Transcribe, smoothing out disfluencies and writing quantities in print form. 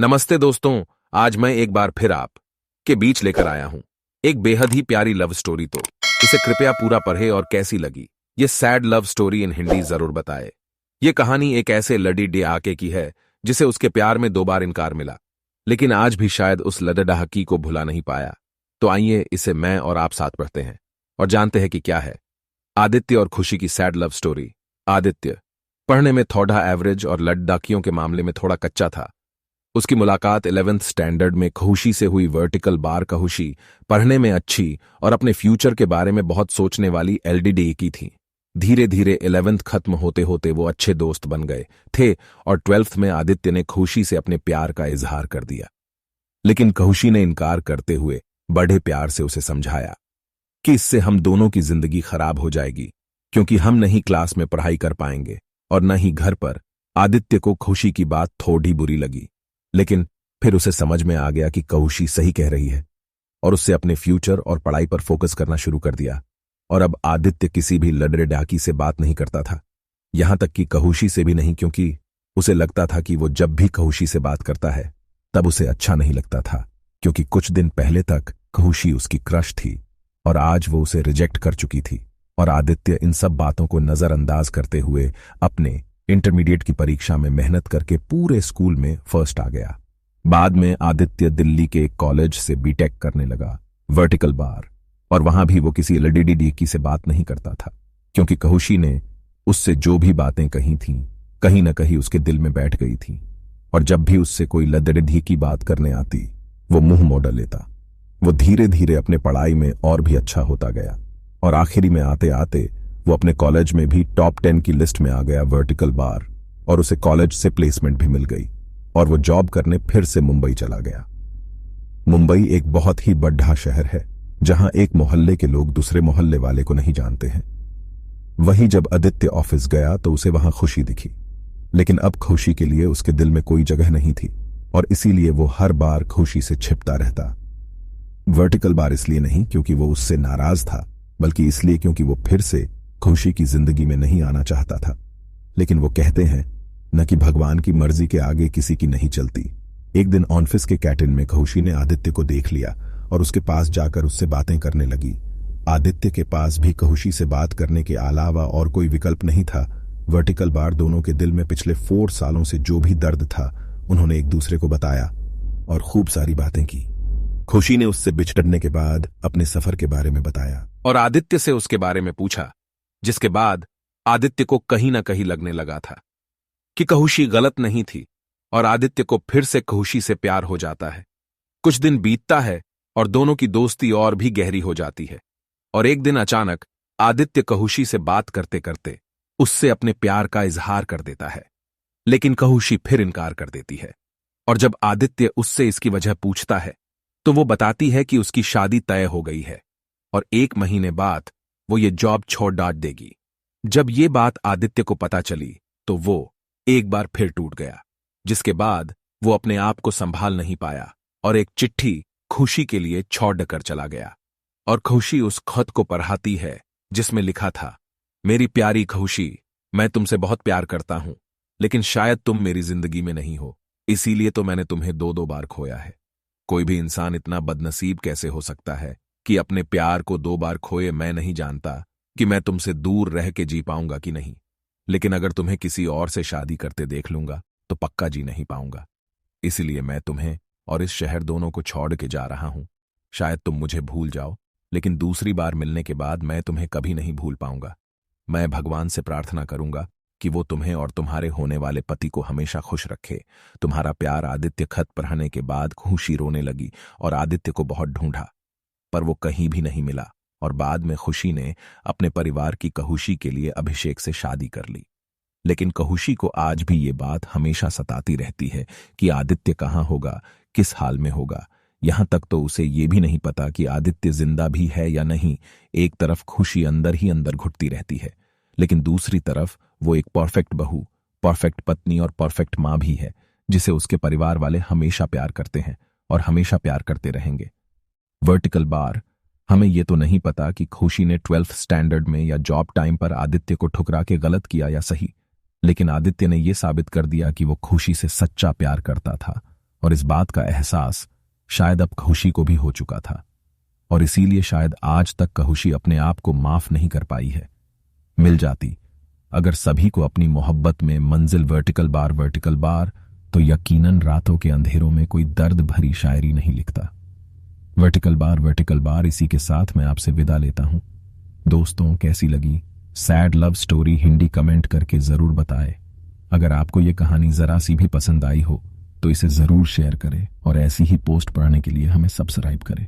नमस्ते दोस्तों। आज मैं एक बार फिर आप के बीच लेकर आया हूं एक बेहद ही प्यारी लव स्टोरी। तो इसे कृपया पूरा पढ़े और कैसी लगी ये sad love story in Hindi जरूर बताए। ये कहानी एक ऐसे लड़ी डे आके की है जिसे उसके प्यार में 2 बार इनकार मिला, लेकिन आज भी शायद उस लड़डहाकी को भुला नहीं पाया। तो आइए इसे मैं और आप साथ पढ़ते हैं और जानते हैं कि क्या है आदित्य और खुशी की सैड लव स्टोरी। आदित्य पढ़ने में थोड़ा एवरेज और लड़डाकियों के मामले में थोड़ा कच्चा था। उसकी मुलाकात 11th स्टैंडर्ड में खुशी से हुई। वर्टिकल बार खुशी पढ़ने में अच्छी और अपने फ्यूचर के बारे में बहुत सोचने वाली एलडीडी की थी। धीरे धीरे 11th खत्म होते होते वो अच्छे दोस्त बन गए थे और 12th में आदित्य ने खुशी से अपने प्यार का इजहार कर दिया, लेकिन खुशी ने इनकार करते हुए बड़े प्यार से उसे समझाया कि इससे हम दोनों की जिंदगी खराब हो जाएगी, क्योंकि हम नहीं क्लास में पढ़ाई कर पाएंगे और न ही घर पर। आदित्य को खुशी की बात थोड़ी बुरी लगी, लेकिन फिर उसे समझ में आ गया कि खुशी सही कह रही है और उससे अपने फ्यूचर और पढ़ाई पर फोकस करना शुरू कर दिया। और अब आदित्य किसी भी लड़रे डाकी से बात नहीं करता था, यहां तक कि खुशी से भी नहीं, क्योंकि उसे लगता था कि वो जब भी खुशी से बात करता है तब उसे अच्छा नहीं लगता था, क्योंकि कुछ दिन पहले तक खुशी उसकी क्रश थी और आज वो उसे रिजेक्ट कर चुकी थी। और आदित्य इन सब बातों को नजरअंदाज करते हुए अपने इंटरमीडिएट की परीक्षा में मेहनत करके पूरे स्कूल में फर्स्ट आ गया। बाद में आदित्य दिल्ली के एक कॉलेज से बीटेक करने लगा, वर्टिकल बार, और वहां भी वो किसी लड़ीडी से बात नहीं करता था, क्योंकि खुशी ने उससे जो भी बातें कही थीं कहीं न कहीं उसके दिल में बैठ गई थी। और जब भी उससे कोई लड़ीडी की बात करने आती वो मुंह मोड़ लेता। वो धीरे धीरे अपने पढ़ाई में और भी अच्छा होता गया और आखिरी में आते आते वो अपने कॉलेज में भी टॉप 10 की लिस्ट में आ गया, वर्टिकल बार, और उसे कॉलेज से प्लेसमेंट भी मिल गई और वो जॉब करने फिर से मुंबई चला गया। मुंबई एक बहुत ही बड़ा शहर है जहां एक मोहल्ले के लोग दूसरे मोहल्ले वाले को नहीं जानते हैं। वहीं जब आदित्य ऑफिस गया तो उसे वहां खुशी दिखी, लेकिन अब खुशी के लिए उसके दिल में कोई जगह नहीं थी और इसीलिए वो हर बार खुशी से छिपता रहता। वर्टिकल बार इसलिए नहीं क्योंकि वो उससे नाराज था, बल्कि इसलिए क्योंकि वो फिर से खुशी की जिंदगी में नहीं आना चाहता था। लेकिन वो कहते हैं न कि भगवान की मर्जी के आगे किसी की नहीं चलती। एक दिन ऑफिस के कैंटीन में खुशी ने आदित्य को देख लिया और उसके पास जाकर उससे बातें करने लगी। आदित्य के पास भी खुशी से बात करने के अलावा और कोई विकल्प नहीं था। वर्टिकल बार दोनों के दिल में पिछले 4 सालों से जो भी दर्द था उन्होंने एक दूसरे को बताया और खूब सारी बातें की। खुशी ने उससे बिछड़ने के बाद अपने सफर के बारे में बताया और आदित्य से उसके बारे में पूछा, जिसके बाद आदित्य को कहीं ना कहीं लगने लगा था कि खुशी गलत नहीं थी और आदित्य को फिर से खुशी से प्यार हो जाता है। कुछ दिन बीतता है और दोनों की दोस्ती और भी गहरी हो जाती है और एक दिन अचानक आदित्य खुशी से बात करते करते उससे अपने प्यार का इजहार कर देता है, लेकिन खुशी फिर इनकार कर देती है। और जब आदित्य उससे इसकी वजह पूछता है तो वो बताती है कि उसकी शादी तय हो गई है और 1 महीने बाद वो ये जॉब छोड़ डांट देगी। जब ये बात आदित्य को पता चली तो वो एक बार फिर टूट गया, जिसके बाद वो अपने आप को संभाल नहीं पाया और एक चिट्ठी खुशी के लिए छोड़ कर चला गया। और खुशी उस खत को पढ़ाती है जिसमें लिखा था, मेरी प्यारी खुशी, मैं तुमसे बहुत प्यार करता हूं, लेकिन शायद तुम मेरी जिंदगी में नहीं हो, इसीलिए तो मैंने तुम्हें 2-2 बार खोया है। कोई भी इंसान इतना बदनसीब कैसे हो सकता है कि अपने प्यार को 2 बार खोए। मैं नहीं जानता कि मैं तुमसे दूर रह के जी पाऊंगा कि नहीं, लेकिन अगर तुम्हें किसी और से शादी करते देख लूंगा तो पक्का जी नहीं पाऊंगा। इसीलिए मैं तुम्हें और इस शहर दोनों को छोड़ के जा रहा हूं। शायद तुम मुझे भूल जाओ, लेकिन दूसरी बार मिलने के बाद मैं तुम्हें कभी नहीं भूल पाऊंगा। मैं भगवान से प्रार्थना करूंगा कि वो तुम्हें और तुम्हारे होने वाले पति को हमेशा खुश रखे। तुम्हारा प्यार। आदित्य खत पढ़ने के बाद खुशी रोने लगी और आदित्य को बहुत ढूंढा, पर वो कहीं भी नहीं मिला और बाद में खुशी ने अपने परिवार की खुशी के लिए अभिषेक से शादी कर ली। लेकिन खुशी को आज भी ये बात हमेशा सताती रहती है कि आदित्य कहाँ होगा, किस हाल में होगा। यहां तक तो उसे ये भी नहीं पता कि आदित्य जिंदा भी है या नहीं। एक तरफ खुशी अंदर ही अंदर घुटती रहती है, लेकिन दूसरी तरफ वो एक परफेक्ट बहू, परफेक्ट पत्नी और परफेक्ट मां भी है, जिसे उसके परिवार वाले हमेशा प्यार करते हैं और हमेशा प्यार करते रहेंगे। वर्टिकल बार हमें ये तो नहीं पता कि खुशी ने 12th स्टैंडर्ड में या जॉब टाइम पर आदित्य को ठुकरा के गलत किया या सही, लेकिन आदित्य ने यह साबित कर दिया कि वो खुशी से सच्चा प्यार करता था और इस बात का एहसास शायद अब खुशी को भी हो चुका था, और इसीलिए शायद आज तक कहुशी अपने आप को माफ नहीं कर पाई है। मिल जाती अगर सभी को अपनी मोहब्बत में मंजिल वर्टिकल बार, तो यकीनन रातों के अंधेरों में कोई दर्द भरी शायरी नहीं लिखता। वर्टिकल बार इसी के साथ मैं आपसे विदा लेता हूं। दोस्तों, कैसी लगी sad love story Hindi comment करके जरूर बताएं। अगर आपको ये कहानी जरा सी भी पसंद आई हो तो इसे जरूर शेयर करें और ऐसी ही पोस्ट पढ़ने के लिए हमें सब्सक्राइब करें।